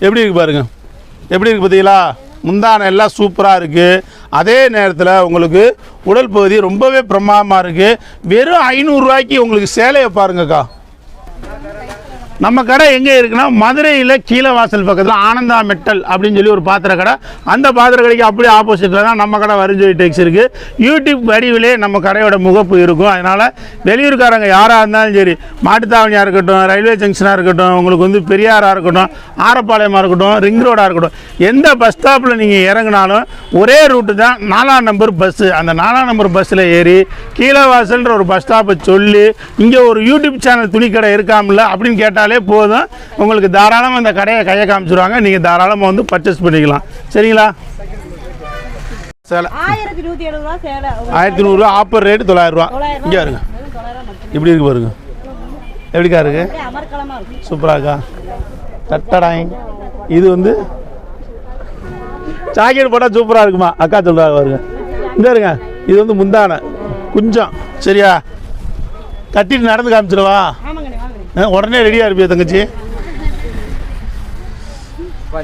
எப்படி இருக்குது பாருங்கள், எப்படி இருக்குது பார்த்தீங்களா? முந்தானை எல்லாம் சூப்பராக இருக்குது. அதே நேரத்தில் உங்களுக்கு உடல் பகுதி ரொம்பவே பிரமாதமாக இருக்குது. வெறும் 500 ரூபாய்க்கு உங்களுக்கு சேலையை பாருங்கக்கா. நம்ம கடை எங்கே இருக்குன்னா மதுரையில் கீழே வாசல் பக்கத்தில் ஆனந்தா மெட்டல் அப்படின்னு சொல்லி ஒரு பாத்திர கடை. அந்த பாத்திர கடைக்கு அப்படியே ஆப்போசிட்டில் தான் நம்ம கடை வருஞ்சோய் டெக்ஸ் இருக்குது. யூடியூப் வடிவிலே நம்ம கடையோட முகப்பு இருக்கும். அதனால் வெளியூருக்காரங்க யாராக இருந்தாலும் சரி, மாட்டுத்தாவணியாக இருக்கட்டும், ரயில்வே ஜங்ஷனாக இருக்கட்டும், உங்களுக்கு வந்து பெரியாராக இருக்கட்டும், ஆரப்பாளையமாக இருக்கட்டும், ரிங் ரோடாக இருக்கட்டும், எந்த பஸ் ஸ்டாப்பில் நீங்கள் இறங்கினாலும் ஒரே ரூட்டு தான் 4ஆம் நம்பர் பஸ்ஸு. அந்த 4ஆம் நம்பர் பஸ்ஸில் ஏறி கீழே வாசல்ன்ற ஒரு பஸ் ஸ்டாப்பை சொல்லி இங்கே ஒரு யூடியூப் சேனல் துணி கடை இருக்காமல அப்படின்னு கேட்டால் போதும், உங்களுக்கு தாராளமாக அந்த கடையை கையை காமிச்சிருவாங்க. நீங்கள் தாராளமாக வந்து பர்ச்சேஸ் பண்ணிக்கலாம். சரிங்களா? சேலை 1170 ரூபா, ஆஃபர் ரேட்டு 900 ரூபா. இங்கே இருங்க, இப்படி இருக்கு பாருங்க, எப்படிக்கா இருக்கு? சூப்பராக இருக்கா? தட்டடாய். இது வந்து ஜாக்கெட் போட்டால் சூப்பராக இருக்குமா அக்கா சொல்கிறாங்க பாருங்க. இந்த இருங்க, இது வந்து முந்தானை கொஞ்சம் சரியா கட்டிட்டு நடந்து காமிச்சிடவா? உடனே ரெடியாக இருப்பியா தங்கச்சி?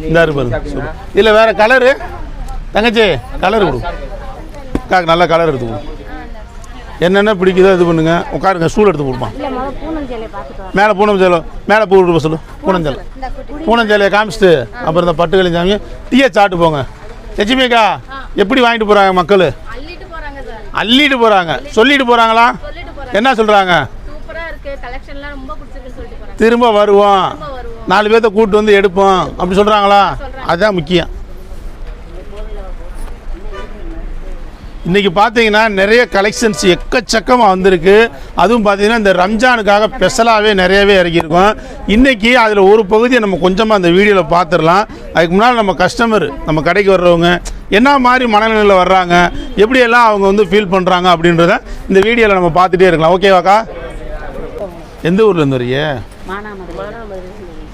இந்த இருப்பாரு. இல்லை வேறு கலரு தங்கச்சி, கலர் கொடு அக்காக்கு, நல்ல கலர் எடுத்து கொடு. என்னென்ன பிடிக்குதோ இது பண்ணுங்க. உட்காருங்க, ஸ்டூல் எடுத்து கொடுப்பான். மேலே பூனம் சேலை, மேலே பூ கொடுப்ப சொல்லு. பூனஞ்சேலை, பூனஞ்சேலையை காமிச்சிட்டு அப்புறம் இந்த பட்டுக்களை சாமி டீயை சாப்பிட்டு போங்க. லட்சுமிக்கா எப்படி வாங்கிட்டு போகிறாங்க மக்கள்? அள்ளிட்டு போகிறாங்க. சொல்லிட்டு போகிறாங்களா? என்ன சொல்கிறாங்க? திரும்ப வருவோம், 4 பேர்த்த கூப்பிட்டு வந்து எடுப்போம் அப்படி சொல்கிறாங்களா? அதுதான் முக்கியம். இன்றைக்கி பார்த்தீங்கன்னா நிறைய கலெக்ஷன்ஸ் எக்கச்சக்கமாக வந்திருக்கு. அதுவும் பார்த்தீங்கன்னா இந்த ரம்ஜானுக்காக ஸ்பெஷலாகவே நிறையவே இறக்கியிருக்கோம். இன்றைக்கி அதில் ஒரு பகுதியை நம்ம கொஞ்சமாக அந்த வீடியோவில் பார்த்துடலாம். அதுக்கு முன்னால் நம்ம கஸ்டமர், நம்ம கடைக்கு வர்றவங்க என்ன மாதிரி மனநிலையில் வர்றாங்க, எப்படியெல்லாம் அவங்க வந்து ஃபீல் பண்ணுறாங்க அப்படின்றத இந்த வீடியோவில் நம்ம பார்த்துட்டே இருக்கலாம். ஓகேவாக்கா? எந்த ஊர்லேருந்து வரீங்க?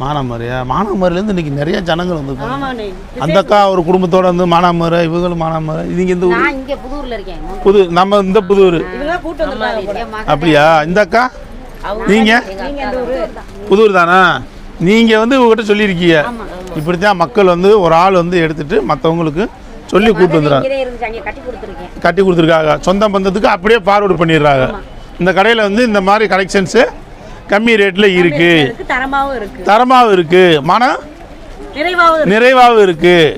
மானாமரியா? மானாமரிலேருந்து இன்றைக்கி நிறைய ஜனங்கள் வந்துருக்காங்க. அந்த அக்கா ஒரு குடும்பத்தோடு வந்து மானாமரை, இவங்களும் மானாமரை. இது இந்த ஊர் புது, நம்ம இந்த புதூர். அப்படியா? இந்த அக்கா நீங்கள் புதூர் தானே? நீங்கள் வந்து இவங்ககிட்ட சொல்லியிருக்கீங்க இப்படி தான் மக்கள் வந்து ஒரு ஆள் வந்து எடுத்துகிட்டு மற்றவங்களுக்கு சொல்லி கூப்பிட்டு வந்துடுறாங்க. கட்டி கொடுத்துருக்காங்க. சொந்த பந்தத்துக்கு அப்படியே ஃபார்வர்டு பண்ணிடுறாங்க. இந்த கடையில் வந்து இந்த மாதிரி கலெக்ஷன்ஸு கம்மி ரேட்டில் இருக்குது, தரமாகவும் இருக்குது, மனம் நிறைவாகவும் இருக்குது,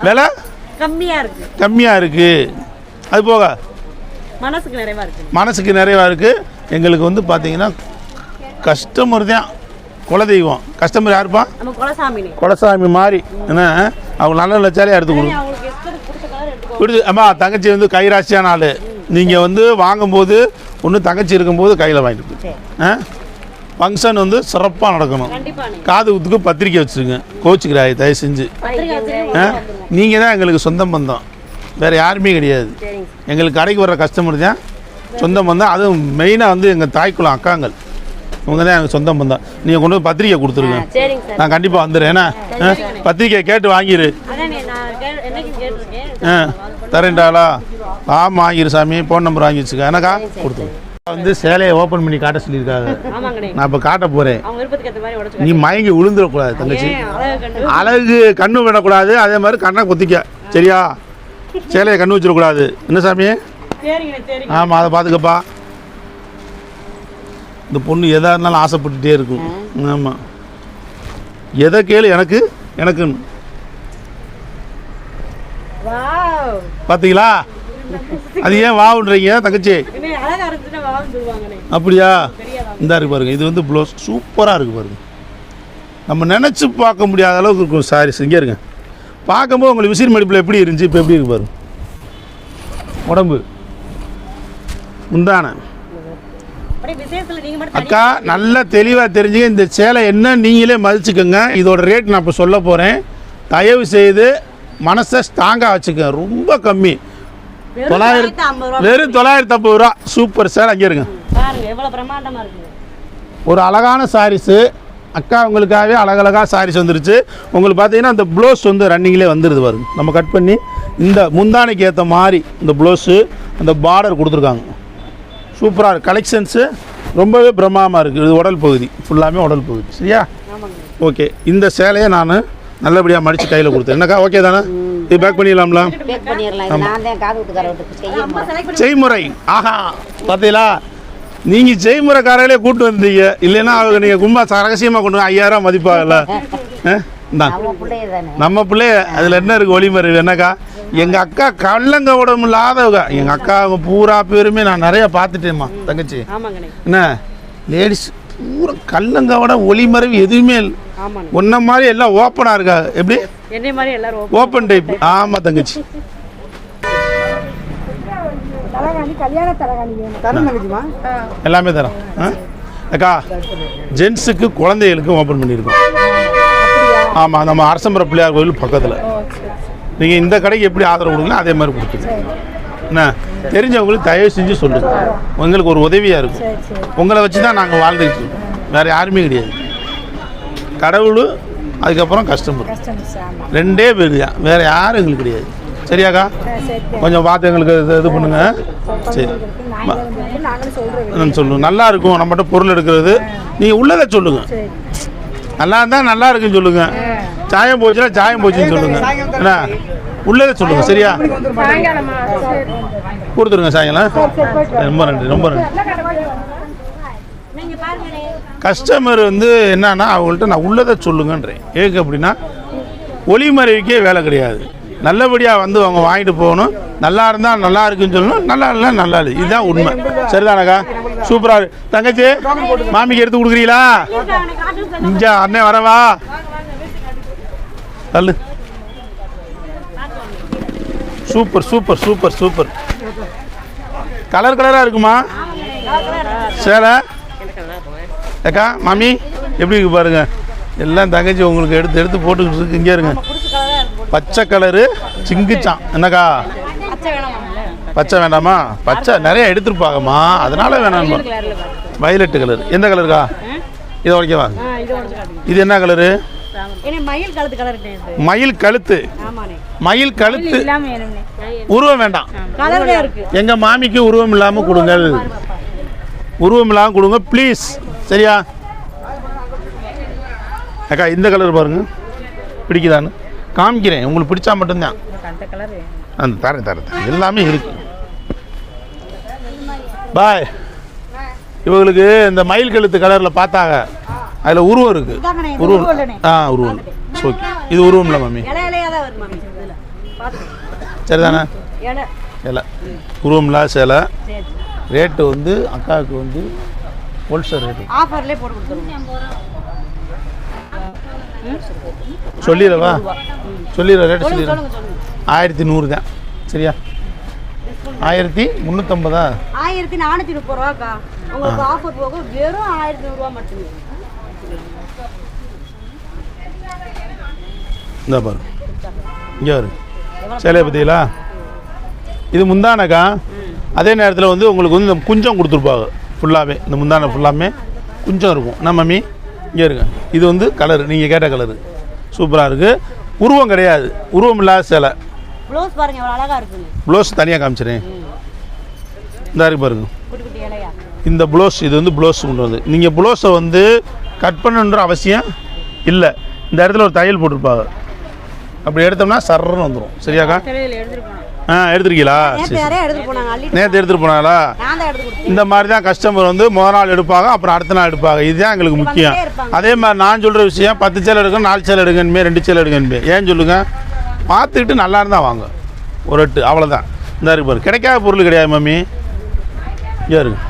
விலை கம்மியாக இருக்குது. அது போக மனசுக்கு நிறைவாக இருக்குது. எங்களுக்கு வந்து பார்த்தீங்கன்னா கஸ்டமர் தான் குலதெய்வம். கஸ்டமர் யாருப்பா? குலசாமி மாதிரி. என்ன அவங்க நல்ல லட்சாலையாக எடுத்து கொடுத்து. அம்மா தங்கச்சி வந்து கைராசியான ஆள். நீங்கள் வந்து வாங்கும்போது ஒன்று தங்கச்சி இருக்கும்போது கையில் வாங்கிட்டு ஃபங்க்ஷன் வந்து சிறப்பாக நடக்கணும். காது குத்துக்கு பத்திரிக்கை வச்சுருங்க, கோச்சுக்கிறாய் தயவு செஞ்சு. நீங்கள் தான் எங்களுக்கு சொந்த பந்தம், வேறு யாருமே கிடையாது. எங்களுக்கு கடைக்கு வர்ற கஸ்டமர் தான் சொந்த பந்தம். அதுவும் மெயினாக வந்து எங்கள் தாய்க்குளம் அக்காங்கள், இவங்க தான் எங்கள் சொந்த பந்தம். நீங்கள் கொண்டு போய் பத்திரிக்கை கொடுத்துருங்க, நான் கண்டிப்பாக வந்துடுறேன். ஏன்னா பத்திரிக்கை கேட்டு வாங்கிடு. தரேன்டாளா? ஆமாம் வாங்கிரு சாமி, ஃபோன் நம்பர் வாங்கி வச்சுக்க. எனக்கா கொடுத்துருங்க. வந்து சேலையை ஓப்பன் பண்ணி காட்ட சொல்லியிருக்காங்க. நான் இப்போ காட்ட போகிறேன். நீ மயங்கி விழுந்துடக்கூடாது தங்கச்சி. அழகு கண்ணு விடக்கூடாது, அதே மாதிரி கண்ணை கொத்திக்க சரியா? சேலையை கண்ணு வச்சிடக்கூடாது. என்ன சாமி? ஆமாம், அதை பார்த்துக்கப்பா. இந்த பொண்ணு எதாக இருந்தாலும் ஆசைப்பட்டுட்டே இருக்கும். ஆமாம், எதை கேளு எனக்கு எனக்குன்னு. பார்த்தீங்களா? அது ஏன் வாவுன்றீங்க தங்கச்சி? அப்படியா? இந்த இருக்கு பாருங்க, இது வந்து ப்ளவுஸ் சூப்பராக இருக்குது பாருங்க. நம்ம நினச்சி பார்க்க முடியாத அளவுக்கு இருக்கும் சாரீஸ். இங்கே இருங்க, பார்க்கும்போது உங்களுக்கு விசிறி மடிப்பில் எப்படி இருந்துச்சு, இப்போ எப்படி இருக்கு பாருங்க. உடம்பு முந்தான அக்கா நல்லா தெளிவாக தெரிஞ்சுங்க. இந்த சேலை என்ன நீங்களே மதிச்சுக்கோங்க. இதோட ரேட் நான் இப்போ சொல்ல போகிறேன். தயவு செய்து மனசை ஸ்ட்ராங்காக வச்சுக்கோங்க. ரொம்ப கம்மி, 950, வெறும் 950 ரூபா. Super sir. அங்கே இருங்க, ஒரு அழகான சாரீஸு. அக்கா உங்களுக்காகவே அழகழகாக சாரீஸ் வந்துருச்சு. உங்களுக்கு பார்த்தீங்கன்னா இந்த ப்ளவுஸ் வந்து ரன்னிங்லேயே வந்துடுது பாருங்க. நம்ம கட் பண்ணி இந்த முந்தானைக்கு ஏற்ற மாதிரி இந்த ப்ளவுஸு அந்த பார்டர் கொடுத்துருக்காங்க. சூப்பராக இருக்குது. கலெக்ஷன்ஸு ரொம்பவே பிரமாதமாக இருக்குது. இது உடல் பகுதி, ஃபுல்லாமே உடல் பகுதி. சரியா? ஓகே, இந்த சேலையை நான் நல்லபடியாக மடித்து கையில் கொடுத்தேன். என்னக்கா ஓகே தானே? இது பேக் பண்ணிடலாம்ல? செய்முறை. ஆஹா, பார்த்தீங்களா, நீங்கள் செய்முறைக்காரர்களே கூப்பிட்டு வந்தீங்க. இல்லைன்னா அவங்க நீங்கள் கும்பா ரகசியமாக கொண்டு 5000 மதிப்பாகல. நம்ம பிள்ளைய அதில் என்ன இருக்குது ஒளிமறைவு? என்னக்கா, எங்கள் அக்கா கள்ளங்க உடம்பு இல்லாதவங்க. எங்கள் அக்கா அவங்க பூரா பேருமே நான் நிறையா பார்த்துட்டேம்மா தங்கச்சி. என்ன லேடிஸ் பூரா கள்ளங்கவோட ஒளிமறைவு எதுவுமே இல்லை. ஒன்ன மாதிரி எல்லாம் ஓப்பனாக இருக்கா? எப்படி ஓப்பன் டைப்? ஆமாம் தங்கச்சி. எல்லாமே தரோம் அக்கா. ஜென்ஸுக்கு குழந்தைகளுக்கும் ஓப்பன் பண்ணியிருக்கோம். ஆமாம், நம்ம அரசம்பர பிள்ளையார் கோயில் பக்கத்தில். நீங்கள் இந்த கடைக்கு எப்படி ஆதரவு கொடுக்கலாம் அதே மாதிரி கொடுத்துருங்க. என்ன தெரிஞ்சவங்களுக்கு தயவு செஞ்சு சொல்லுங்கள், உங்களுக்கு ஒரு உதவியாக இருக்கும். உங்களை வச்சு தான் நாங்கள் வாழ்ந்துக்கிட்டு இருக்கோம், வேறு யாருமே கிடையாது. கடவுள் அதுக்கப்புறம் கஸ்டமர், 2 பேர் தான், வேறு யாரும் எங்களுக்கு கிடையாது. சரியாக்கா? கொஞ்சம் பார்த்து எங்களுக்கு இது பண்ணுங்க. சரி சொல்லுங்கள், நல்லா இருக்கும் நம்மகிட்ட பொருள் எடுக்கிறது. நீங்கள் உள்ளதை சொல்லுங்கள், நல்லா இருந்தால் நல்லா இருக்குன்னு சொல்லுங்கள். சாயம் போச்சுன்னா சாயம் போச்சுன்னு சொல்லுங்கள். என்ன உள்ளதை சொல்லுங்கள். சரியா? கொடுத்துருங்க சாயங்காலம். ரொம்ப நன்றி, ரொம்ப நன்றி. கஸ்டமர் என்னன்னா அவங்கள்ட்ட நான் உள்ளதை சொல்லுங்கன்றேன். ஏக்கு அப்படின்னா ஒளிமறைவுக்கே வேலை கிடையாது. நல்லபடியாக அவங்க வாங்கிட்டு போகணும். நல்லா இருந்தால் நல்லா இருக்குன்னு சொல்லணும், நல்லா இல்லை நல்லா இல்லை, இதுதான் உண்மை. சரிதானக்கா? சூப்பராக இருக்கு. தங்கச்சி மாமிக்கு எடுத்து கொடுக்குறீங்களா? இங்கே அண்ணே வரவா தள்ளு. Super super super super. Colour கலராக இருக்குமா சேலை? அக்கா மாமி எப்படி இருக்கு பாருங்க. எல்லாம் தங்கச்சி உங்களுக்கு எடுத்து எடுத்து போட்டுக்கிட்டு இருக்கு. இங்கே இருங்க, பச்சை கலரு சிங்கிச்சான். என்னக்கா பச்சை வேண்டாமா? பச்சை நிறைய எடுத்துருப்பாங்கம்மா, அதனால வேணாம்மா. Violet colour. எந்த கலருக்கா? இதை உடைக்கவா? இது என்ன கலரு? மயில் கழுத்து. மயில் கழுத்து உருவம் வேண்டாம். எங்க மாமிக்கு உருவம் இல்லாம கொடுங்கள், உருவம் இல்லாம கொடுங்க ப்ளீஸ். சரியா அக்கா? இந்த கலர் பாருங்க, பிடிக்குதான்னு காமிக்கிறேன். உங்களுக்கு பிடிச்சா மட்டும்தான். அந்த தரேன் தரேன், எல்லாமே இருக்கு. பாய். இவங்களுக்கு இந்த மயில் கழுத்து கலரில் பார்த்தாங்க, அதில் உருவம் இருக்கு. உருவம் உருவம் ஓகே. இது உருவம் இல்லை மாமி, சரிதானே? இல்லை உருவம் இல்லை சேலை. ரேட்டு அக்காவுக்கு ஹோல்சேல் ரேட்டு சொல்லிடுவா? சொல்லிடுற ரேட்டு சொல்லிடுறேன். 1100 தான். சரியா? 1350. 1430 ரூபாக்கா. உங்களுக்கு ஆஃபர் போக வெறும் 1100 ரூபாய் மட்டுமே. இந்த பாரு, இங்கே வரு சேலையை பற்றிங்களா? இது முந்தானக்கா. அதே நேரத்தில் உங்களுக்கு இந்த குஞ்சம் கொடுத்துருப்பாங்க ஃபுல்லாகவே. இந்த முந்தானை ஃபுல்லாமே குஞ்சம் இருக்கும். என்ன மம்மி? இங்கே இருங்க. இது கலரு, நீங்கள் கேட்ட கலரு சூப்பராக இருக்குது. உருவம் கிடையாது, உருவம் இல்லாத சேலை. ப்ளவுஸ் பாருங்க எவ்வளவு அழகா இருக்கு. ப்ளவுஸ் தனியாக காமிச்சிடுறேன். இந்த இருக்கு பாருங்க, இந்த ப்ளவுஸ். இது ப்ளவுஸ் கொண்டு நீங்கள் ப்ளவுஸை கட் பண்ணணுன்ற அவசியம் இல்லை. இந்த இடத்துல ஒரு தையல் போட்டிருப்பாங்க, அப்படி எடுத்தோம்னா சர்றன்னு வந்துடும். சரியாக்கா? எடுத்துருக்கீங்களா? நேற்று எடுத்துகிட்டு போனாங்களா? இந்த மாதிரி தான் கஸ்டமர் முதல் நாள் எடுப்பாங்க, அப்புறம் அடுத்த நாள் எடுப்பாங்க. இதுதான் எங்களுக்கு முக்கியம். அதே மாதிரி நான் சொல்கிற விஷயம் 10 சேலை எடுக்கணும், 4 சேலை எடுக்கணுமே, 2 சேலை எடுக்கணுமே. ஏன்னு சொல்லுங்கள், பார்த்துக்கிட்டு நல்லா இருந்தால் வாங்க. ஒரு 8 அவ்வளோதான். இந்த இருக்கு பாரு, கிடைக்காத பொருள் கிடையாது மம்மி. இங்கே இருக்கு,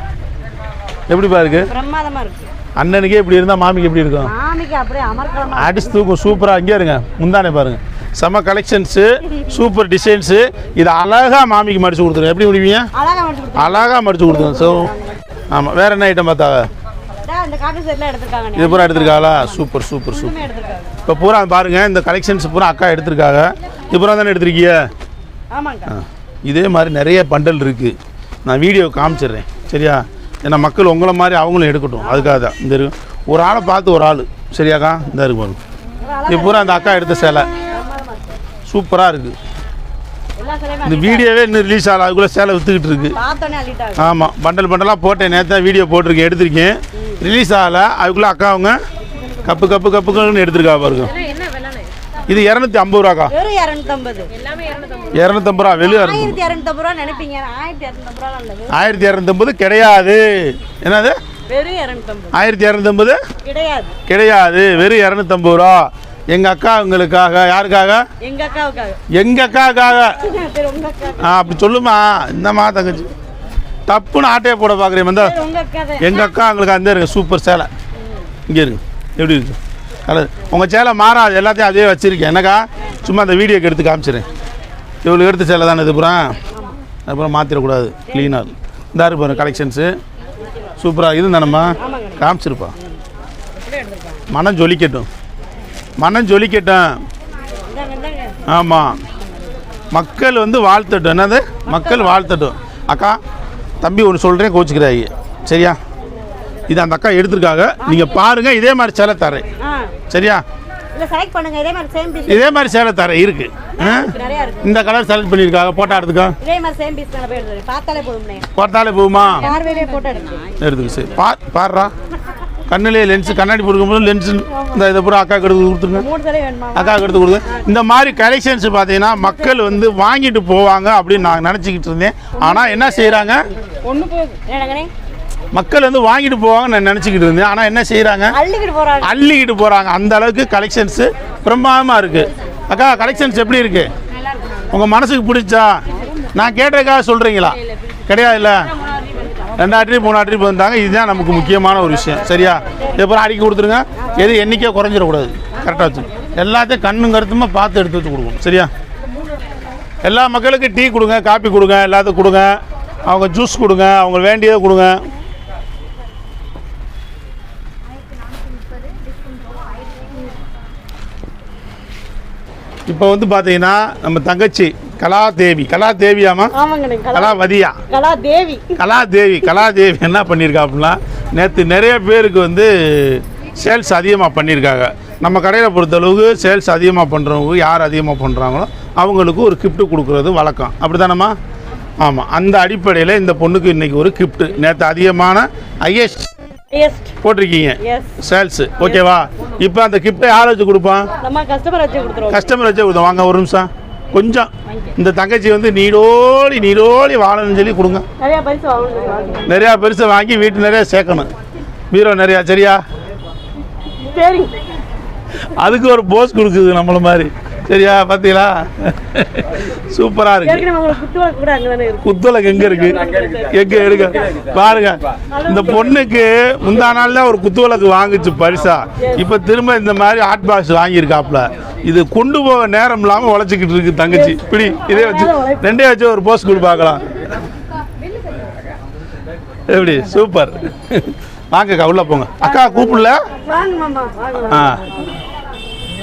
எப்படி பாருக்கு? அண்ணனுக்கே இப்படி இருந்தால் மாமிக்கு எப்படி இருக்கும்? அடிச்சு தூக்கும். சூப்பராக. இங்கே இருங்க, முந்தானே பாருங்கள், செம்ம கலெக்ஷன்ஸு, சூப்பர் டிசைன்ஸு. இது அழகாக மாமிக்கு மடித்து கொடுத்துருங்க. எப்படி முடிவீங்க? அழகாக மடித்து கொடுத்துருங்க. ஸோ ஆமாம். வேறு என்ன ஐட்டம் பார்த்தாங்க? இது பூரா எடுத்துருக்காங்களா? Super super super. இப்போ பூரா பாருங்கள், இந்த கலெக்ஷன்ஸ் பூரா அக்கா எடுத்திருக்காங்க. இது பூரா தானே எடுத்திருக்கீங்க? இதே மாதிரி நிறைய பண்டல் இருக்குது, நான் வீடியோ காமிச்சிடுறேன். சரியா? ஏன்னா மக்கள் உங்களை மாதிரி அவங்களும் எடுக்கட்டும், அதுக்காக தான். இந்த ஒரு ஆளை பார்த்து ஒரு ஆள். சரியாக்கா? இந்த இருக்கு பாருங்க, இது பூரா அந்த அக்கா எடுத்த சேலை சூப்பராக இருக்குது. இந்த வீடியோவே இன்னும் ரிலீஸ் ஆகல, அதுக்குள்ளே சேலை விற்றுக்கிட்டு இருக்கு. ஆமாம், பண்டல் பண்டலாக போட்டேன். நேற்று வீடியோ போட்டிருக்கேன், எடுத்திருக்கேன். ரிலீஸ் ஆகலை, அதுக்குள்ளே அக்கா அவங்க கப்பு கப்பு கப்புன்னு எடுத்துருக்கா பாருங்க. இது 250 ரூபாக்கா. வெறும் 250. எல்லாமே 250 ரூபா. வெளியே 1250 ரூபா நினைப்பீங்க. 1250 ரூபா இல்ல. 1250 கிடையாது. என்னது? வெறும் 250. 1250 கிடையாது. கிடையாது. வெறும் 250 ரூபா. எங்க அக்காங்களுக்காக. யாருக்காக? எங்க அக்காவுக்காக. எங்க அக்காவுக்காக. சரி உங்க அக்கா. அப்படி சொல்லுமா. இந்தமா தங்கச்சி தப்புன்னு ஆட்டையை போட பார்க்குறேன். வந்தா உங்க அக்கா தான். எங்கள் அக்கா எங்களுக்கு அந்த இருக்கு சூப்பர் சேலை. இங்கே இருக்கு. எப்படி இருக்கு கலர்? உங்கள் சேலை மாறாது. எல்லாத்தையும் அதே வச்சுருக்கேன். என்னக்கா சும்மா அந்த வீடியோக்கு எடுத்து காமிச்சிடுறேன். இவ்வளோ எடுத்த சேலை தானே இது அப்புறம் அதுக்கப்புறம் மாற்றிடக்கூடாது. க்ளீனாக இந்த இருக்கு பாருங்க கலெக்ஷன்ஸு சூப்பராக இது தானம்மா காமிச்சிருப்பா. மனம் ஜொலிக்கட்டும். மனம் ஜொலிக்கட்டும். ஆமாம் மக்கள் வந்து வாழ்த்தட்டும். என்னது? மக்கள் வாழ்த்தட்டும். அக்கா தம்பி ஒன்று சொல்கிறேன் கோச்சிக்கிறாங்க சரியா? இது அந்த அக்கா எடுத்துருக்காங்க. நீங்கள் பாருங்கள். இதே மாதிரி சேலை தரேன் சரியா? இதே மாதிரி சேலை தரேன் இருக்கு. இந்த கலர் செலக்ட் பண்ணியிருக்காங்க. போட்டோ எடுத்துக்கோ. பார்த்தாலே போகுமா? எடுத்துக்க சரி. பாடுறா கண்ணிலே லென்ஸு கண்ணாடி போடுக்கும்போது லென்ஸு இந்த இதை பூரா அக்காவுக்கு எடுத்து கொடுத்துருங்க. அக்காவுக்கு எடுத்து கொடுங்க. இந்த மாதிரி கலெக்ஷன்ஸ் பார்த்தீங்கன்னா மக்கள் வந்து வாங்கிட்டு போவாங்க அப்படின்னு நான் நினச்சிக்கிட்டு இருந்தேன். ஆனால் என்ன செய்கிறாங்க? மக்கள் வந்து வாங்கிட்டு போவாங்க நான் நினச்சிக்கிட்டு இருந்தேன். ஆனால் என்ன செய்கிறாங்க? அள்ளிக்கிட்டு போகிறாங்க. அந்த அளவுக்கு கலெக்ஷன்ஸு பிரம்மாதமாக இருக்குது. அக்கா கலெக்ஷன்ஸ் எப்படி இருக்குது? உங்கள் மனசுக்கு பிடிச்சா? நான் கேட்டதுக்காக சொல்கிறீங்களா? கிடையாதுல்ல. 2 ட்ரிப் 3 ட்ரிப் வந்துட்டாங்க. இதுதான் நமக்கு முக்கியமான ஒரு விஷயம் சரியா? எப்பறம் அடிக்க கொடுத்துருங்க. எது எண்ணிக்கை குறைஞ்சிடக்கூடாது. கரெக்டாக வச்சு எல்லாத்தையும் கண்ணும் கருத்துமாக பார்த்து எடுத்து வச்சு கொடுக்கணும் சரியா? எல்லா மக்களுக்கும் டீ கொடுங்க, காப்பி கொடுங்க, எல்லாத்துக்கும் கொடுங்க. அவங்க ஜூஸ் கொடுங்க, அவங்க வேண்டியதை கொடுங்க. இப்போ வந்து பார்த்தீங்கன்னா நம்ம தங்கச்சி கலாதேவியாமா? கலாவதியா? கலாதேவி என்ன பண்ணியிருக்கா அப்படின்னா நேற்று நிறைய பேருக்கு வந்து சேல்ஸ் அதிகமாக பண்ணியிருக்காங்க. நம்ம கடையில் பொறுத்தளவுக்கு சேல்ஸ் அதிகமாக பண்ணுறவங்க யார் அதிகமாக பண்ணுறாங்களோ அவங்களுக்கு ஒரு கிஃப்ட்டு கொடுக்குறது வழக்கம். அப்படி தானம்மா? ஆமாம். அந்த அடிப்படையில் இந்த பொண்ணுக்கு இன்றைக்கி ஒரு கிஃப்ட்டு. நேற்று அதிகமான ஹையஸ்ட் போட்டிருக்கீங்க சேல்ஸ். ஓகேவா? இப்போ அந்த கிஃப்ட்டை யார் வச்சு கொடுப்பான்? கஸ்டமர் வச்சு கொடுத்தோம். வாங்க ஒரு நிமிஷம் கொஞ்சம் இந்த தங்கச்சி வந்து நீடோடி வாழணும்னு சொல்லி கொடுங்க. நிறையா பரிசு வாங்கி வீட்டு நிறையா சேர்க்கணும். பீரோ நிறையா சரியா? சரி. அதுக்கு ஒரு போஸ் கொடுக்குது நம்மள மாதிரி சரியா? பார்த்தீங்களா? சூப்பராக இருக்கு. குத்துவிளக்கு எங்கே இருக்கு? எங்கே எடுக்க பாருங்க. இந்த பொண்ணுக்கு முந்தா நாள் தான் ஒரு குத்துவிளக்கு வாங்கிச்சு பரிசா. இப்போ திரும்ப இந்த மாதிரி ஹாட் பாக்ஸ் வாங்கியிருக்காப்புல. இது கொண்டு போக நேரம் இல்லாமல் உழைச்சிக்கிட்டு இருக்கு தங்கச்சி. இப்படி இதே வச்சு 2 வச்சு ஒரு போஸ்ட் கொடு பார்க்கலாம். எப்படி? சூப்பர். வாங்கக்கா உள்ளே போங்க. அக்கா கூப்பிடல?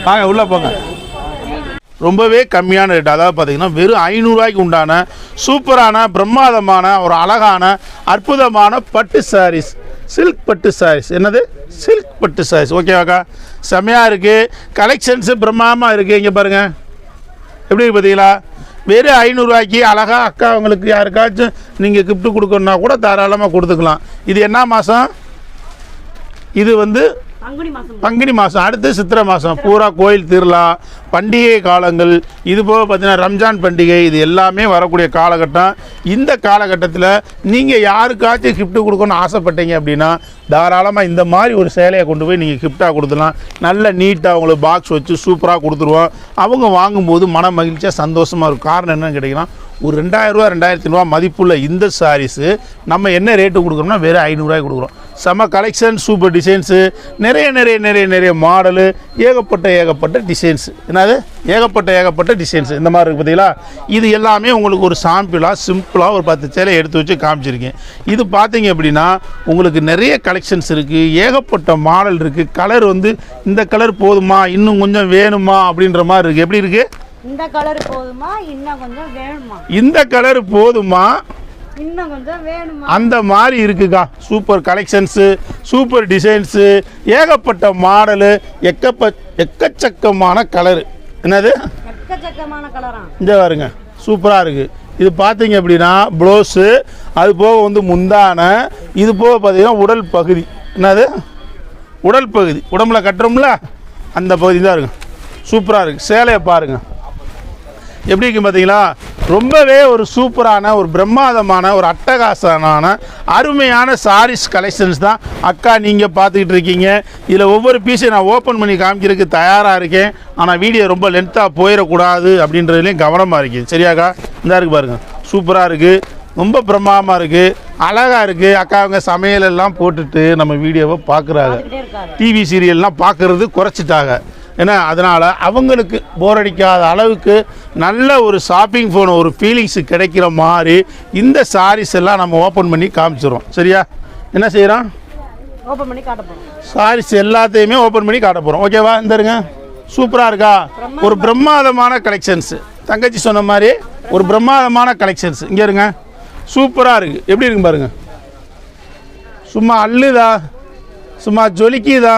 வாங்க உள்ளே போங்க. ரொம்பவே கம்மியான ரேட். அதாவது பார்த்தீங்கன்னா வெறும் 500 ரூபாய்க்கு உண்டான சூப்பரான பிரம்மாதமான ஒரு அழகான அற்புதமான பட்டு சாரீஸ், சில்க் பட்டு சாரீஸ். என்னது? சில்க் பட்டு சாரீஸ். ஓகேவாக்கா? செம்மையாக இருக்குது. கலெக்ஷன்ஸு பிரம்மாதமாக இருக்குது. இங்கே பாருங்கள் எப்படி இருக்குது பார்த்தீங்களா? வெறும் 500 ரூபாய்க்கு அழகாக அக்கா அவங்களுக்கு யாருக்காச்சும் நீங்கள் கிஃப்ட்டு கொடுக்கணுன்னா கூட தாராளமாக கொடுத்துக்கலாம். இது என்ன மாதம்? இது வந்து பங்குனி மாதம். அடுத்து சித்திரை மாதம். பூரா கோயில் திருவிழா, பண்டிகை காலங்கள், இது போக பார்த்தீங்கன்னா ரம்ஜான் பண்டிகை, இது எல்லாமே வரக்கூடிய காலகட்டம். இந்த காலகட்டத்தில் நீங்கள் யாருக்காச்சும் கிஃப்ட்டு கொடுக்கணும்னு ஆசைப்பட்டீங்க அப்படின்னா தாராளமாக இந்த மாதிரி ஒரு சேலையை கொண்டு போய் நீங்கள் கிஃப்டாக கொடுத்துலாம். நல்ல நீட்டாக அவங்களுக்கு பாக்ஸ் வச்சு சூப்பராக கொடுத்துருவோம். அவங்க வாங்கும்போது மன மகிழ்ச்சியாக சந்தோஷமாக இருக்கும். காரணம் என்னென்னு கேட்டிங்கன்னா ஒரு 2000 ரூபா 2500 ரூபா மதிப்புள்ள இந்த சாரீஸு நம்ம என்ன ரேட்டு கொடுக்குறோம்னா வெறும் 500 ரூபாய்க்கு கொடுக்குறோம். செம கலெக்ஷன், சூப்பர் டிசைன்ஸு, நிறைய மாடலு, ஏகப்பட்ட டிசைன்ஸு. என்னது? ஏகப்பட்ட டிசைன்ஸு இந்த மாதிரி இருக்குது பார்த்தீங்களா? இது எல்லாமே உங்களுக்கு ஒரு சாம்பிளாக சிம்பிளாக ஒரு 10 சேலை எடுத்து வச்சு காமிச்சிருக்கேன். இது பார்த்தீங்க அப்படின்னா உங்களுக்கு நிறைய கலெக்ஷன்ஸ் இருக்குது, ஏகப்பட்ட மாடல் இருக்குது. கலர் வந்து இந்த கலர் போதுமா, இன்னும் கொஞ்சம் வேணுமா அப்படின்ற மாதிரி இருக்குது. எப்படி இருக்குது? இந்த கலர் போதுமா, இன்னும் கொஞ்சம் வேணுமா? இந்த கலர் போதுமா, இன்னும் கொஞ்சம் வேணுமா? அந்த மாதிரி இருக்குக்கா. சூப்பர் கலெக்ஷன்ஸு, சூப்பர் டிசைன்ஸு, ஏகப்பட்ட மாடலு, எக்கச்சக்கமான கலரு. என்னது? எக்கச்சக்கமான கலரா? இந்த பாருங்க சூப்பராக இருக்குது. இது பார்த்தீங்க அப்படின்னா ப்ளவுஸு, அது போக வந்து முந்தான, இது போக பார்த்தீங்கன்னா உடல் பகுதி. என்னது? உடல் பகுதி, உடம்புல கட்டுறோம்ல அந்த பகுதி தான் இருக்கும். சூப்பராக இருக்குது. சேலையை பாருங்கள் எப்படி இருக்குது பார்த்தீங்களா? ரொம்பவே ஒரு சூப்பரான ஒரு பிரம்மாதமான ஒரு அட்டகாசமான அருமையான சாரீஸ் கலெக்ஷன்ஸ் தான் அக்கா நீங்கள் பார்த்துக்கிட்டு இருக்கீங்க. இதில் ஒவ்வொரு பீஸையும் நான் ஓப்பன் பண்ணி காமிக்கிறதுக்கு தயாராக இருக்கேன். ஆனால் வீடியோ ரொம்ப லென்த்தாக போயிடக்கூடாது அப்படின்றதுலேயும் கவனமாக இருக்குது. சரியாக்கா? இந்த இருக்குது பாருங்கள், சூப்பராக இருக்குது, ரொம்ப பிரம்மாதமாக இருக்குது, அழகாக இருக்குது. அக்கா அவங்க சமையலெல்லாம் போட்டுட்டு நம்ம வீடியோவை பார்க்குறாங்க. டிவி சீரியல்லாம் பார்க்குறது குறைச்சிட்டாங்க. ஏன்னா அதனால் அவங்களுக்கு போர் அடிக்காத அளவுக்கு நல்ல ஒரு ஷாப்பிங் போன ஒரு ஃபீலிங்ஸு கிடைக்கிற மாதிரி இந்த சாரீஸ் எல்லாம் நம்ம ஓப்பன் பண்ணி காமிச்சிடுறோம். சரியா? என்ன செய்கிறோம்? ஓப்பன் பண்ணி காட்ட போறோம். சாரீஸ் எல்லாத்தையுமே ஓப்பன் பண்ணி காட்ட போகிறோம். ஓகேவா? இந்த இருங்க, சூப்பராக இருக்கா? ஒரு பிரம்மாதமான கலெக்ஷன்ஸு. தங்கச்சி சொன்ன மாதிரி ஒரு பிரம்மாதமான கலெக்ஷன்ஸ். இங்கே இருங்க, சூப்பராக இருக்குது. எப்படி இருக்குன்னு பாருங்கள். சும்மா அள்ளுதா, சும்மா ஜொலிக்குதா,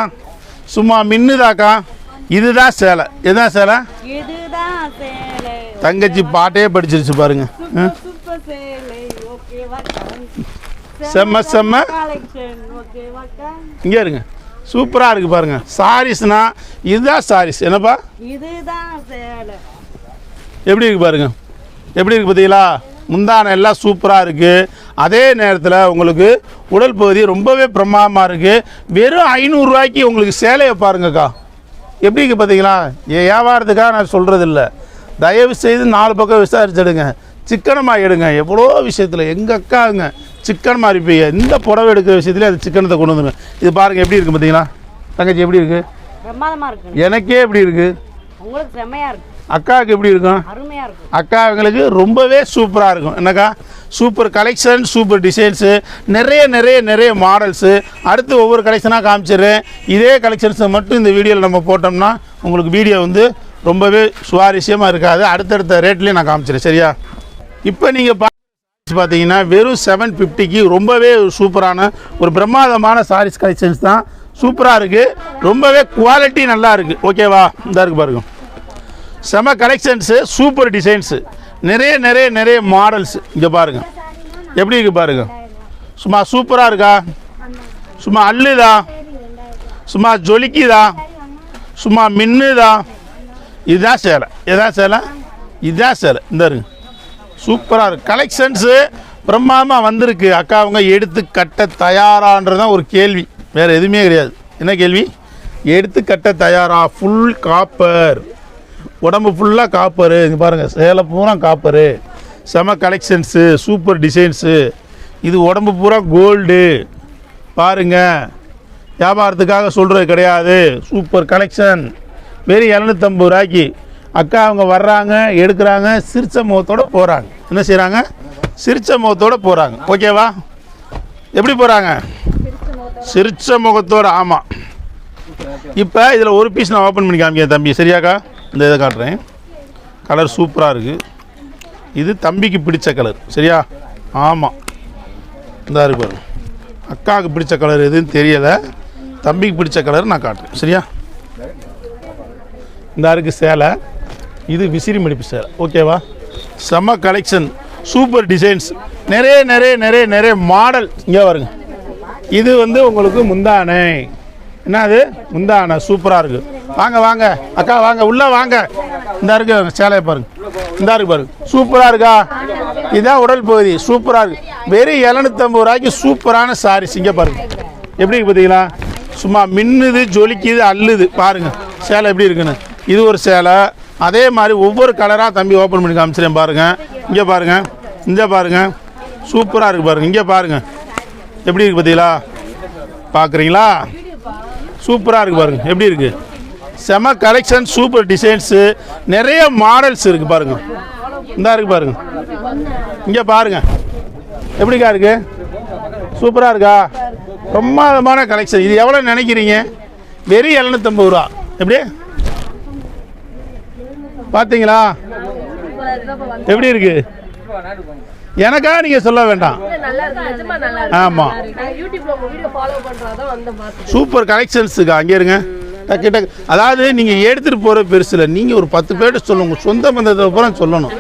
சும்மா மின்னுதாக்கா. இதுதான் சேலை. இதுதான் சேலை. இதுதான் சேலை. தங்கச்சி பாட்டே படிச்சிருச்சு பாருங்க. சூப்பர் சேலை. ஓகேவா? செம்ம செம்ம கலெக்ஷன். ஓகேவாக்கா? இங்கே இருங்க, சூப்பராக இருக்குது பாருங்க. சாரீஸ்னா இதுதான் சாரீஸ். என்னப்பா? இதுதான் சேலை. எப்படி இருக்கு பாருங்க, எப்படி இருக்கு பார்த்தீங்களா? முந்தான எல்லாம் சூப்பராக இருக்குது. அதே நேரத்தில் உங்களுக்கு உடல் பகுதி ரொம்பவே பிரமாதமாக இருக்குது. வெறும் 500 ரூபாய்க்கு உங்களுக்கு சேலையை பாருங்கக்கா. எப்படி இருக்குது பார்த்தீங்களா? வியாபாரத்துக்காக நான் சொல்கிறது இல்லை, தயவு செய்து 4 பக்கம் விசாரிச்சிடுங்க, சிக்கனமாக எடுங்க. எவ்வளோ விஷயத்தில் எங்கள் அக்காங்க சிக்கனமாக இருப்பீங்க. இந்த புடவை எடுக்கிற விஷயத்துல அது சிக்கனத்தை கொண்டு வந்துடுங்க. இது பாருங்கள் எப்படி இருக்குது பார்த்தீங்களா? தங்கச்சி எப்படி இருக்குது? பிரமாதமாக இருக்கு. எனக்கே எப்படி இருக்குது? உங்களுக்கு செம்மையாக இருக்கு. அக்காவுக்கு எப்படி இருக்கும்? அருமையாக இருக்கும். அக்கா அவங்களுக்கு ரொம்பவே சூப்பராக இருக்கும். என்னக்கா? சூப்பர் கலெக்ஷன், சூப்பர் டிசைன்ஸு, நிறைய நிறைய நிறைய மாடல்ஸு. அடுத்து ஒவ்வொரு கலெக்ஷனாக காமிச்சிடுறேன். இதே கலெக்ஷன்ஸை மட்டும் இந்த வீடியோவில் நம்ம போட்டோம்னா உங்களுக்கு வீடியோ வந்து ரொம்பவே சுவாரஸ்யமாக இருக்காது. அடுத்தடுத்த ரேட்லேயும் நான் காமிச்சிடுறேன். சரியா? இப்போ நீங்கள் பார்த்தீங்கன்னா வெறும் 750க்கு ரொம்பவே சூப்பரான ஒரு பிரம்மாதமான சாரீஸ் கலெக்ஷன்ஸ் தான். சூப்பராக இருக்குது, ரொம்பவே குவாலிட்டி நல்லா இருக்குது. ஓகேவா? இந்த இருக்குது பாருங்க, செம கலெக்ஷன்ஸு, சூப்பர் டிசைன்ஸு, நிறைய நிறைய நிறைய மாடல்ஸ். இங்கே பாருங்கள் எப்படி இருக்குது பாருங்கள். சும்மா சூப்பராக இருக்கா? சும்மா அள்ளுதா, சும்மா ஜொலிக்குதா, சும்மா மின்னுதா. இதுதான் சேலை. இதுதான் சேலை. இதுதான் சேலை. இந்த இருங்க, சூப்பராக இருக்குது. கலெக்ஷன்ஸு பிரம்மாதமாக வந்திருக்கு. அக்கா அவங்க எடுத்து கட்ட தயாரான்றதான் ஒரு கேள்வி, வேறு எதுவுமே கிடையாது. என்ன கேள்வி? எடுத்து கட்ட தயாரா? ஃபுல் காப்பர், உடம்பு ஃபுல்லாக காப்பரு. இங்கே பாருங்கள், சேலை பூரா காப்பரு. செம கலெக்ஷன்ஸு, சூப்பர் டிசைன்ஸு. இது உடம்பு பூரா கோல்டு. பாருங்கள், வியாபாரத்துக்காக சொல்கிறது கிடையாது. Super collection. வெறும் 750 ரூபாய்க்கு அக்கா அவங்க வர்றாங்க, எடுக்கிறாங்க, சிரிச்ச முகத்தோடு போகிறாங்க. என்ன செய்கிறாங்க? சிரிச்ச முகத்தோடு போகிறாங்க. ஓகேவா? எப்படி போகிறாங்க? சிரிச்ச முகத்தோடு. ஆமாம். இப்போ இதில் ஒரு பீஸ் நான் ஓப்பன் பண்ணி காமிக்கிறேன் தம்பி. சரியாக்கா? இந்த இதை காட்டுறேன். கலர் சூப்பராக இருக்குது. இது தம்பிக்கு பிடிச்ச கலர். சரியா? ஆமாம், இந்த இருக்கு பாருங்க. அக்காவுக்கு பிடிச்ச கலர் எதுன்னு தெரியலை, தம்பிக்கு பிடிச்ச கலர் நான் காட்டுறேன். சரியா? இந்த இருக்குது சேலை. இது விசிறி மடிப்பு சேலை. ஓகேவா? செம்ம கலெக்ஷன், சூப்பர் டிசைன்ஸ், நிறைய நிறைய நிறைய நிறைய மாடல். இங்கே வருங்க, இது வந்து உங்களுக்கு முந்தானை. என்னது? முந்தானை. சூப்பராக இருக்குது. வாங்க வாங்க அக்கா, வாங்க உள்ளே வாங்க. இந்த இருக்கு சேலையை பாருங்க. இந்த இருக்கு பாருங்க, சூப்பராக இருக்கா? இதுதான் உடல் பகுதி. சூப்பராக இருக்குது. வெறும் 750 ரூபாய்க்கு சூப்பரான சாரீஸ். இங்கே பாருங்க எப்படி இருக்கு பார்த்தீங்களா? சும்மா மின்னுது, ஜொலிக்குது, அள்ளுது. பாருங்கள் சேலை எப்படி இருக்குன்னு. இது ஒரு சேலை. அதே மாதிரி ஒவ்வொரு கலராக தம்பி ஓப்பன் பண்ணி காமிச்சிடேன் பாருங்கள். இங்கே பாருங்கள், இங்கே பாருங்கள், சூப்பராக இருக்குது பாருங்கள். இங்கே பாருங்கள் எப்படி இருக்குது பார்த்தீங்களா? பார்க்குறீங்களா? சூப்பராக இருக்குது பாருங்கள் எப்படி இருக்குது. செம கலெக்ஷன், சூப்பர் டிசைன்ஸு, நிறைய மாடல்ஸ் இருக்குது பாருங்கள். இந்த இருக்குது பாருங்கள். இங்கே பாருங்கள் எப்படிக்கா இருக்குது? சூப்பராக இருக்கா? பிரமாதமான கலெக்ஷன். இது எவ்வளோ நினைக்கிறீங்க? வெறும் 750 ரூபா. எப்படி பார்த்தீங்களா? எப்படி இருக்கு? எனக்காக நீங்கள் சொல்ல வேண்டாம். ஆமாம், சூப்பர் கலெக்ஷன்ஸுக்கா. அங்கே இருங்க, டக்கு டக்கு. அதாவது நீங்கள் எடுத்துகிட்டு போகிற பெருசில் நீங்கள் ஒரு 10 பேர்ட்டு சொல்லணும், உங்கள் சொந்த பந்தத்தை பூரா சொல்லணும்.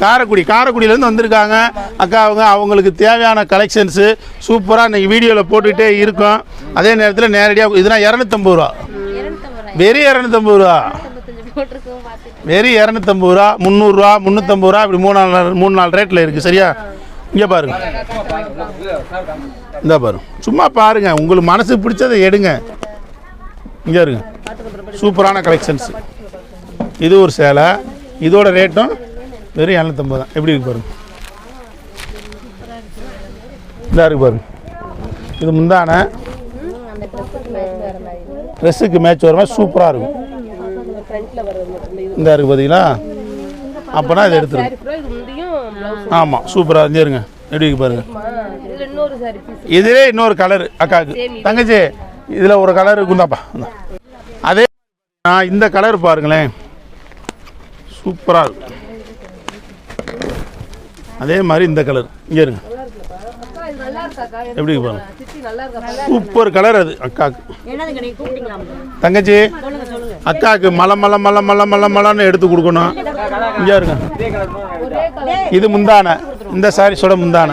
காரைக்குடியிலேருந்து வந்திருக்காங்க அக்கா. அவங்களுக்கு தேவையான கலெக்ஷன்ஸு சூப்பராக இன்றைக்கி வீடியோவில் போட்டுக்கிட்டே இருக்கோம். அதே நேரத்தில் நேரடியாக இதெல்லாம் 250 ரூபா, வெறும் 250 ரூபா, வெறும் 250 ரூபா, 300 ரூபா, 350 ரூபா, இப்படி 3-4 ரேட்டில் இருக்குது. சரியா? இங்கே பாருங்க, இந்த பாருங்க, சும்மா பாருங்கள், உங்களுக்கு மனசுக்கு பிடிச்சதை எடுங்க. இங்கே இருங்க, சூப்பரான கலெக்ஷன்ஸ். இது ஒரு சேலை, இதோட ரேட்டும் வெறும் 750 தான். எப்படி இருக்கு பாருங்க, இதாக இருக்கு பாருங்க. இது முந்தான ட்ரெஸ்ஸுக்கு மேட்ச் வர மாதிரி சூப்பராக இருக்கும். இந்த இருக்குது பார்த்தீங்களா? அப்போனா இதை எடுத்துருங்க. ஆமாம், சூப்பராக இருந்துருங்க. எப்படி இருக்கு பாருங்க. இதிலே இன்னொரு கலரு அக்காவுக்கு. தங்கச்சி இதில் ஒரு கலர் இருக்குந்தாப்பா. அதே இந்த கலர் பாருங்களேன், சூப்பராக இருக்கும். அதே மாதிரி இந்த கலர் இங்கே இருங்க. எப்படி பாருங்க, சூப்பர் கலர் அது அக்காவுக்கு. தங்கச்சி அக்காவுக்கு மலன்னு எடுத்து கொடுக்கணும். இங்கே இருங்க, இது முந்தான, இந்த சாரீஸோட முந்தான.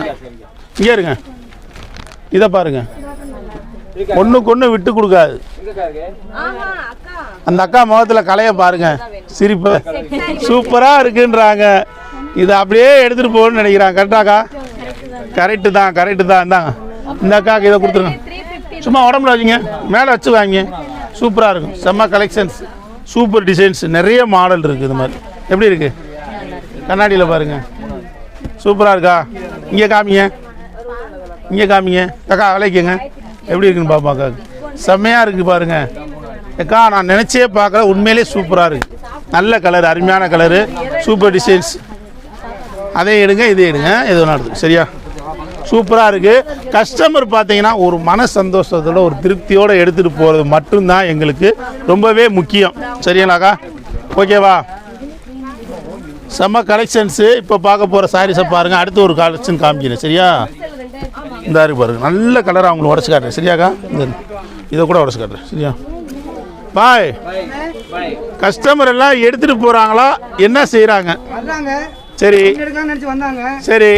இங்கே இருங்க, இதை பாருங்க, ஒன்றுக்கு ஒன்று விட்டு கொடுக்காது. அந்த அக்கா முகத்தில் கலையை பாருங்க, சிரிப்பு சூப்பராக இருக்குன்றாங்க. இதை அப்படியே எடுத்துகிட்டு போகணும்னு நினைக்கிறாங்க. கரெக்டாக்கா? கரெக்டு தான். இந்தாங்க, இந்த அக்காவுக்கு இதை கொடுத்துருங்க. சும்மா உடம்புல வச்சுங்க, மேலே வச்சு வாங்க. சூப்பராக இருக்கும். செம்ம கலெக்ஷன்ஸ், சூப்பர் டிசைன்ஸ், நிறைய மாடல் இருக்குது. இது மாதிரி எப்படி இருக்குது? கண்ணாடியில் பாருங்கள், சூப்பராக இருக்கா? இங்கே காமிங்க அக்கா, விளைக்குங்க. எப்படி இருக்குன்னு பாப்பா அக்காவுக்கு. செம்மையாக இருக்குது பாருங்கள் அக்கா. நான் நினச்சே பார்க்கல, உண்மையிலே சூப்பராக இருக்குது. நல்ல கலர், அருமையான கலரு, சூப்பர் டிசைன்ஸ். அதே எடுங்க, இதே எடுங்க, எது வேணா எடுத்துங்க. சரியா? சூப்பராக இருக்குது. கஸ்டமர் பார்த்தீங்கன்னா ஒரு மன சந்தோஷத்தோட ஒரு திருப்தியோடு எடுத்துகிட்டு போகிறது மட்டும்தான் எங்களுக்கு ரொம்பவே முக்கியம். சரிங்களாக்கா? ஓகேவா? செம்ம கலெக்ஷன்ஸு. இப்போ பார்க்க போகிற சாரீஸை பாருங்கள். அடுத்து ஒரு கலெக்ஷன் காமிக்கிறேன். சரியா? இந்த இருக்கு பாருங்க, நல்ல கலராக அவங்களுக்கு உடச்சி காட்டுறேன். சரியாக்கா? இதை கூட உடச்சி காட்டுறேன். சரியா? பாய். கஸ்டமர் எல்லாம் எடுத்துகிட்டு போகிறாங்களா, என்ன செய்கிறாங்க? சரி சரி,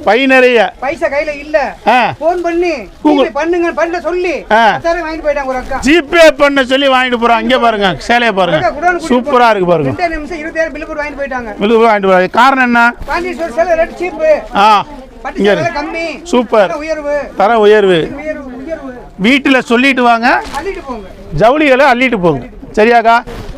பை நிறைய பைசா கையில இல்ல, போன் பண்ணி பண்ணுங்க பண்ண சொல்லி வாங்கிட்டு போயிட்டாங்க. ஒரு அக்கா ஜிபே பண்ண சொல்லி வாங்கிட்டு போறாங்க. இங்க பாருங்க, சேலைய பாருங்க, சூப்பரா இருக்கு பாருங்க. 2 நிமிஷம் 20,000 பில் போட்டு வாங்கிட்டு போயிட்டாங்க. பில் வாங்கிட்டு போறாங்க. காரணம் என்ன? பாண்டிச்சேரி சேலை ரேட் சீப், பட்டு சேலை கம்மி, சூப்பர் உயர்வு, தர உயர்வு. வீட்டுல சொல்லிட்டு வாங்க, அள்ளிட்டு போங்க, ஜவுளிகளை அள்ளிட்டு போங்க. சரியாக்கா?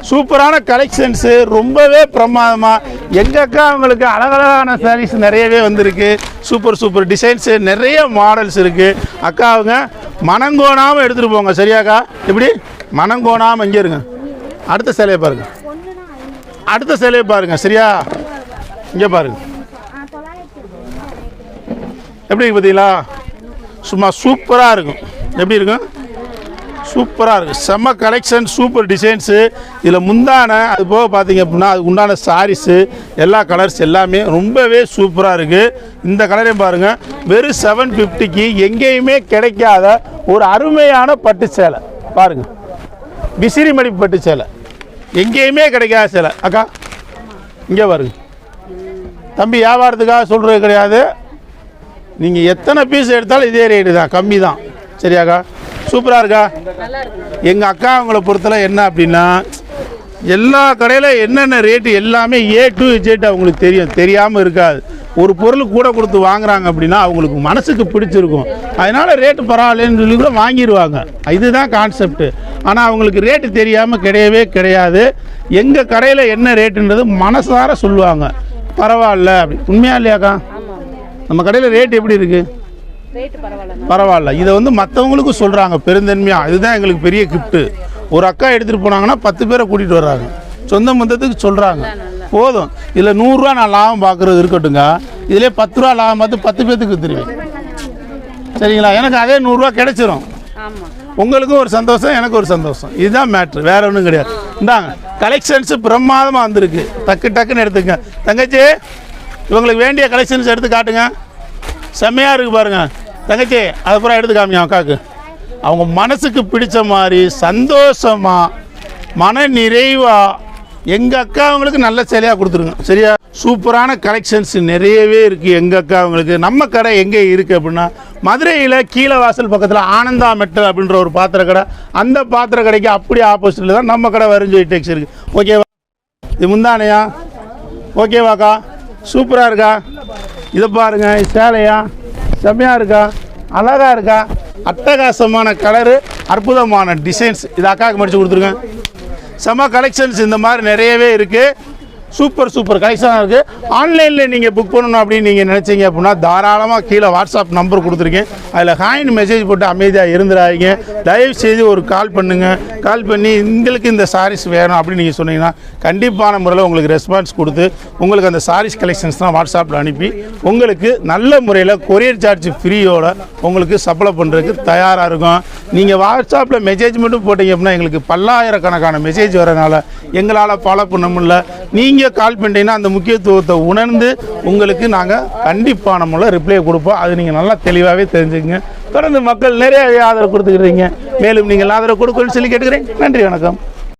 சூப்பரான கலெக்ஷன்ஸு, ரொம்பவே பிரமாதமாக. எங்கள் அக்கா அவங்களுக்கு அழகழகான சாரீஸ் நிறையவே வந்திருக்கு. சூப்பர் டிசைன்ஸு, நிறைய மாடல்ஸ் இருக்குது. அக்கா அவங்க மனங்கோணாமல் எடுத்துகிட்டு போங்க. சரியாக்கா? எப்படி மனங்கோணாமல் இங்கே இருங்க. அடுத்த சேலையை பாருங்கள். சரியா? இங்கே பாருங்கள், எப்படி இருக்கு பார்த்தீங்களா? சும்மா சூப்பராக இருக்கும். எப்படி இருக்கும்? சூப்பராக இருக்குது. செம்ம கலெக்ஷன், சூப்பர் டிசைன்ஸு. இதில் முந்தான அது போக பார்த்தீங்க அப்படின்னா அதுக்கு உண்டான சாரீஸு, எல்லா கலர்ஸ் எல்லாமே ரொம்பவே சூப்பராக இருக்குது. இந்த கலரையும் பாருங்கள், வெறும் 750க்கு எங்கேயுமே கிடைக்காத ஒரு அருமையான பட்டு சேலை பாருங்கள். விசிறி மடிப்பு பட்டு சேலை, எங்கேயுமே கிடைக்காத சேலை. அக்கா இங்கே பாருங்க. தம்பி வியாபாரத்துக்காக சொல்கிறது கிடையாது, நீங்கள் எத்தனை பீஸ் எடுத்தாலும் இதே ரேட்டு தான், கம்மி தான். சரியாக்கா? சூப்பராக இருக்கா? எங்கள் அக்கா அவங்கள பொறுத்தல என்ன அப்படின்னா, எல்லா கடையில் என்னென்ன ரேட்டு எல்லாமே A to Z அவங்களுக்கு தெரியாமல் இருக்காது. ஒரு பொருள் கூட கொடுத்து வாங்குறாங்க அப்படின்னா அவங்களுக்கு மனசுக்கு பிடிச்சிருக்கும், அதனால் ரேட்டு பரவாயில்லன்னு சொல்லி கூட வாங்கிடுவாங்க. இதுதான் கான்செப்ட்டு. ஆனால் அவங்களுக்கு ரேட்டு தெரியாமல் கிடையாது. எங்கள் கடையில் என்ன ரேட்டுன்றது மனசார சொல்லுவாங்க, பரவாயில்ல அப்படி. உண்மையா இல்லையாக்கா? நம்ம கடையில் ரேட் எப்படி இருக்குது? பரவாயில்ல. இதை மற்றவங்களுக்கும் சொல்கிறாங்க பெருந்தன்மையாக. இதுதான் எங்களுக்கு பெரிய கிஃப்ட்டு. ஒரு அக்கா எடுத்துகிட்டு போனாங்கன்னா 10 பேரை கூட்டிகிட்டு வர்றாங்க, சொந்த மந்தத்துக்கு சொல்கிறாங்க. போதும், இதில் 100 ரூபா நான் லாபம் பார்க்குறது இருக்கட்டுங்க, இதிலே 10 ரூபா லாபம் பார்த்து 10 பேர்த்துக்கு விற்றுருவேன். சரிங்களா? எனக்கு அதே 100 ரூபா கிடைச்சிரும். உங்களுக்கும் ஒரு சந்தோஷம், எனக்கு ஒரு சந்தோஷம். இதுதான் மேட்ரு, வேற ஒன்றும் கிடையாது. இந்தாங்க கலெக்ஷன்ஸு பிரமாதமாக வந்திருக்கு. டக்குன்னு எடுத்துங்க. தங்கச்சி இவங்களுக்கு வேண்டிய கலெக்ஷன்ஸ் எடுத்து காட்டுங்க. செம்மையாக இருக்குது பாருங்கள் தங்கச்சி. அதுக்கப்புறம் எடுத்து காமிங்க அக்காவுக்கு. அவங்க மனசுக்கு பிடிச்ச மாதிரி சந்தோஷமாக மன நிறைவாக எங்கள் அக்காவங்களுக்கு நல்ல சேலையாக கொடுத்துருங்க சரியா. சூப்பரான கலெக்ஷன்ஸ் நிறையவே இருக்குது எங்கள் அக்காவங்களுக்கு. நம்ம கடை எங்கே இருக்குது அப்படின்னா மதுரையில் கீழே வாசல் பக்கத்தில் ஆனந்தா மெட்டல் அப்படின்ற ஒரு பாத்திர கடை, அந்த பாத்திர கடைக்கு அப்படியே ஆப்போசிட்டில் தான் நம்ம கடை வருஞ்சோய் டெக்ஸ் இருக்குது. ஓகேவா? இது முந்தானையா? ஓகேவாக்கா? சூப்பராக இருக்கா? இதை பாருங்க, சேலையா செம்மையாக இருக்கா, அழகாக இருக்கா, அட்டகாசமான கலரு, அற்புதமான டிசைன்ஸ். இது அக்காவுக்கு மடித்து கொடுத்துருங்க. செம்ம கலெக்ஷன்ஸ் இந்த மாதிரி நிறையவே இருக்குது. சூப்பர் கலெக்ஷனாக இருக்குது. ஆன்லைனில் நீங்கள் புக் பண்ணணும் அப்படின்னு நீங்கள் நினச்சிங்க அப்படின்னா தாராளமாக கீழே வாட்ஸ்அப் நம்பர் கொடுத்துருக்கேன், அதில் ஹாய்னு மெசேஜ் போட்டு அமைதியாக இருந்துடாதீங்க. தயவு செய்து ஒரு கால் பண்ணுங்கள். கால் பண்ணி எங்களுக்கு இந்த சாரீஸ் வேணும் அப்படின்னு நீங்கள் சொன்னீங்கன்னா கண்டிப்பான முறையில் உங்களுக்கு ரெஸ்பான்ஸ் கொடுத்து உங்களுக்கு அந்த சாரீஸ் கலெக்ஷன்ஸ்லாம் வாட்ஸ்அப்பில் அனுப்பி உங்களுக்கு நல்ல முறையில் கொரியர் சார்ஜ் ஃப்ரீயோட உங்களுக்கு சப்ளை பண்ணுறதுக்கு தயாராக இருக்கும். நீங்கள் வாட்ஸ்அப்பில் மெசேஜ் மட்டும் போட்டிங்க அப்படின்னா எங்களுக்கு பல்லாயிரக்கணக்கான மெசேஜ் வரனால எங்களால் ஃபாலோ பண்ண முடியல. நீங்கள் கால் பண்ணிட்டீங்கன்னா அந்த முக்கியத்துவத்தை உணர்ந்து உங்களுக்கு நாங்கள் கண்டிப்பான முறையில் ரிப்ளை கொடுப்போம். அது நீங்கள் நல்லா தெளிவாகவே தெரிஞ்சுக்கங்க. தொடர்ந்து மக்கள் நிறைய ஆதரவு கொடுத்துக்கிறீங்க. மேலும் நீங்கள் ஆதரவு கொடுக்கணும்னு சொல்லி கேட்டுக்கிறேன். நன்றி, வணக்கம்.